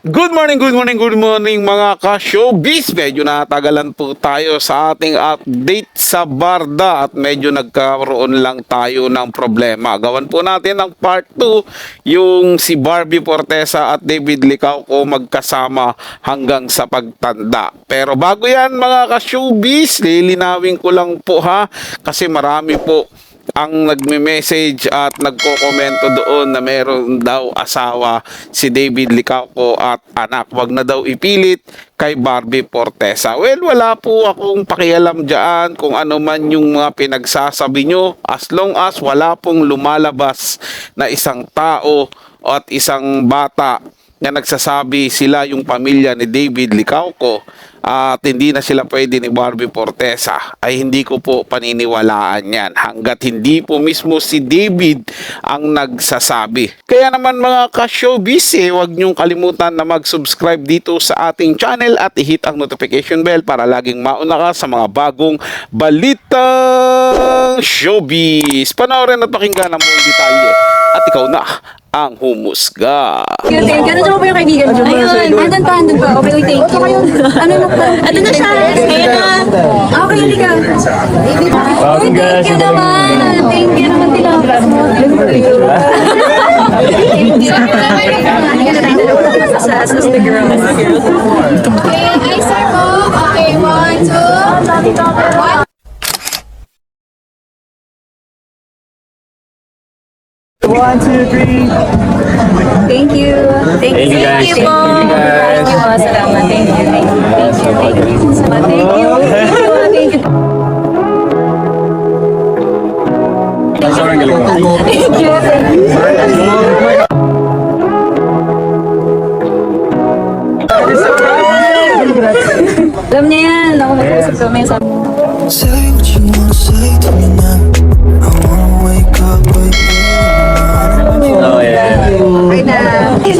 Good morning mga ka-showbiz. Medyo natagalan po tayo sa ating update sa Barda at medyo nagkaroon lang tayo ng problema. Gawan po natin ng part 2, yung si Barbie Fortesa at David Licauco magkasama hanggang sa pagtanda. Pero bago yan mga ka-showbiz, lilinawin ko lang po ha, kasi marami po ang nagme-message at nagko-komento doon na meron daw asawa si David Licauco at anak. Wag na daw ipilit kay Barbie Fortesa. Well, wala po akong pakialam dyan kung ano man yung mga pinagsasabi nyo, as long as wala pong lumalabas na isang tao at isang bata na nagsasabi sila yung pamilya ni David Licauco at hindi na sila pwede ni Barbie Fortesa, ay hindi ko po paniniwalaan yan hanggat hindi po mismo si David ang nagsasabi. Kaya naman mga ka-showbiz, huwag niyong kalimutan na mag-subscribe dito sa ating channel at i-hit ang notification bell para laging mauna ka sa mga bagong balitang showbiz. Panoorin at pakinggan ang buong detalye at ikaw na ang humusga. Gano'n naman po yung kaibigan mo? Ayun, andun pa. Okay, thank you. Ano na po? Ano na siya? Ayun na. Okay, hindi ka. Oh, thank you naman. Thank you naman tinapos mo. Sa the girl. Okay, I start mo. Okay, 1, 2, 1. 1, 2, 3. Thank you. Thank you guys. po. Thank you po. Salamat. Thank you. Thank you. Thank you. Salamat. Thank you. Thank you. Sobrang galing mo. Thank you. Alam niya yan. Ako mag-usap kami sa... Say what you wanna say to me now. I wanna wake up with you. Oh, yeah. Okay na. Thank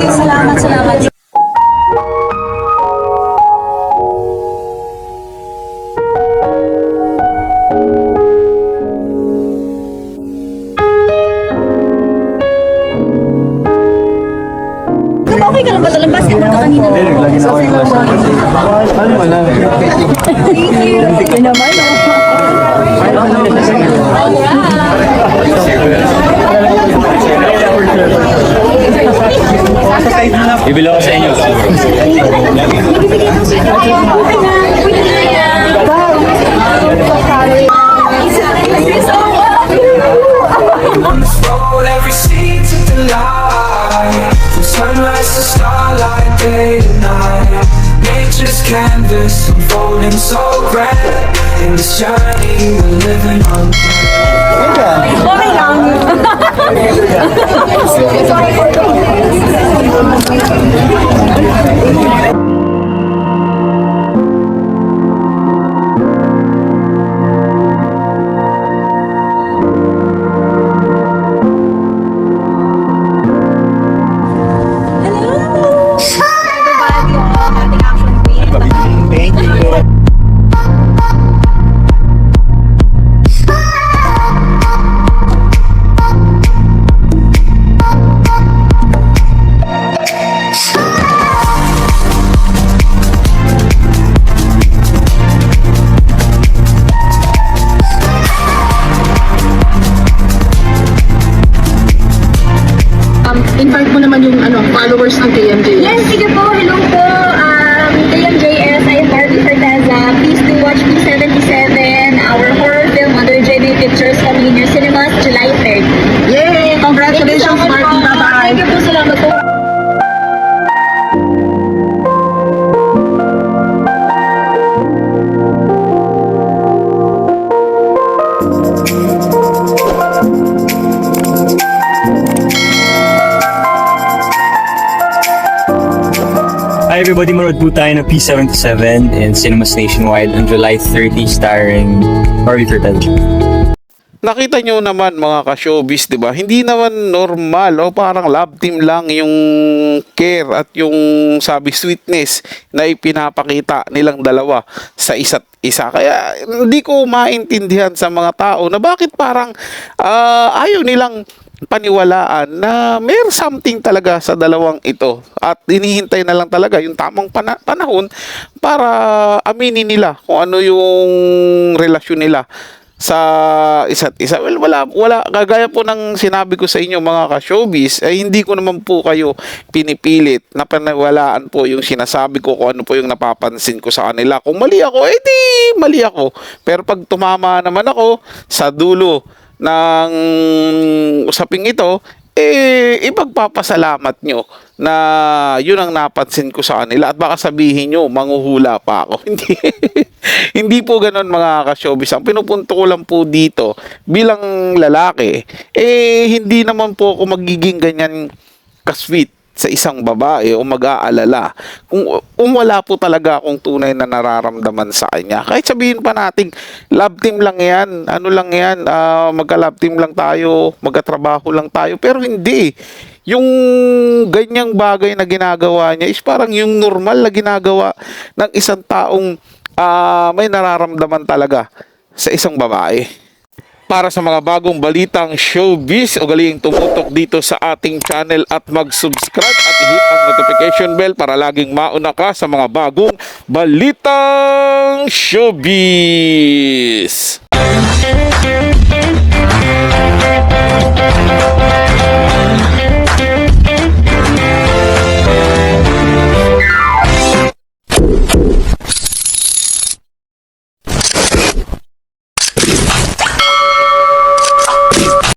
you. Salamat. Okay ka lang ba? Talambas ka ka kanina. Lagi na ako yung last. Ano mo lang? Thank you. Ito naman. Bibili ako sa inyo. On this road, every scene's a delight. From sunrise to starlight, day to night. Nature's canvas unfolding so grand. In this journey, we're living on. Okay lang. invite mo naman yung followers ng KMJ. Yes, sige po. Hello po. KMJS, I am Barbie Fortesa. Please do watch P77, our horror film under JB Pictures coming in your cinemas July 3rd. Yay! Congratulations, Barbie. Bye-bye. Thank you po. Salamat po. Hi everybody, manood po tayo ng P77 in cinemas nationwide on July 30 starring Barbie Fortesa. Nakita nyo naman mga ka-showbiz, di ba? Hindi naman normal o parang love team lang yung care at yung sabi sweetness na ipinapakita nilang dalawa sa isa't isa. Kaya hindi ko maintindihan sa mga tao na bakit parang ayaw nilang paniwalaan na may something talaga sa dalawang ito at hinihintay na lang talaga yung tamang panahon para aminin nila kung ano yung relasyon nila sa isa't isa. Well, wala kagaya po ng sinabi ko sa inyo mga ka-showbiz, ay hindi ko naman po kayo pinipilit na paniwalaan po yung sinasabi ko kung ano po yung napapansin ko sa kanila. Kung mali ako, di mali ako. Pero pag tumama naman ako sa dulo ng usaping ito, ipagpapasalamat nyo na yun ang napansin ko sa kanila at baka sabihin nyo, manghuhula pa ako. Hindi po ganon mga ka-showbiz. Ang pinupunto ko lang po dito bilang lalaki, hindi naman po ako magiging ganyan ka-sweet sa isang babae o mag-aalala kung wala po talaga akong tunay na nararamdaman sa kanya. Kahit sabihin pa natin, love team lang yan, ano lang yan, magka-love team lang tayo, magka-trabaho lang tayo, pero hindi. Yung ganyang bagay na ginagawa niya is parang yung normal na ginagawa ng isang taong may nararamdaman talaga sa isang babae. Para sa mga bagong balitang showbiz, ugaling tumutok dito sa ating channel at mag-subscribe at i-hit ang notification bell para laging mauna ka sa mga bagong balitang showbiz.